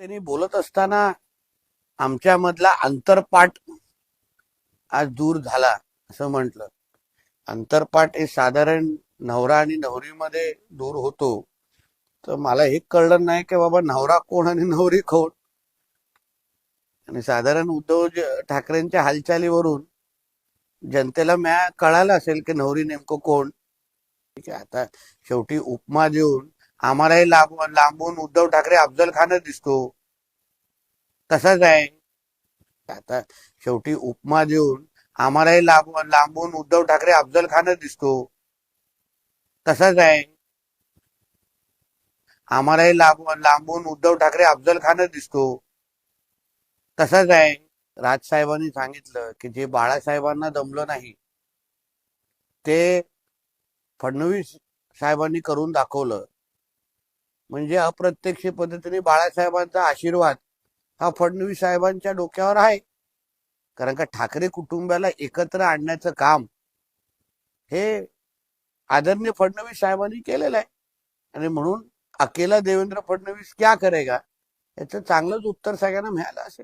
त्यांनी बोलत असताना आमच्यामधला अंतरपाठ आज दूर झाला असं म्हटलं. अंतरपाठ हे साधारण नवरा आणि नवरीमध्ये दूर होतो. तर मला हे कळलं नाही की बाबा नवरा कोण आणि नवरी कोण. आणि साधारण ठाकरेंच्या हालचालीवरून जनतेला कळालं असेल की नवरी नेमकं कोण. ठीक आहे, आता शेवटी उपमा देऊन आम्हालाही लांबून उद्धव ठाकरे अफजल खानच दिसतो तसाच आहे. आता शेवटी उपमा देऊन आम्हालाही लांबून उद्धव ठाकरे अफजल खानच दिसतो तसाच आहे. आम्हालाही लांबून उद्धव ठाकरे अफजल खानच दिसतो तसाच आहे. राजसाहेबांनी सांगितलं की जे बाळासाहेबांना जमलं नाही ते फडणवीस साहेबांनी करून दाखवलं. म्हणजे अप्रत्यक्ष पद्धतीने बाळासाहेबांचा आशीर्वाद हा फडणवीस साहेबांच्या डोक्यावर आहे. कारण का ठाकरे कुटुंबाला एकत्र आणण्याचं काम हे आदरणीय फडणवीस साहेबांनी केलेलं आहे. आणि म्हणून अकेला देवेंद्र फडणवीस क्या करेगा याचं चांगलंच उत्तर सगळ्यांना मिळालं असेल.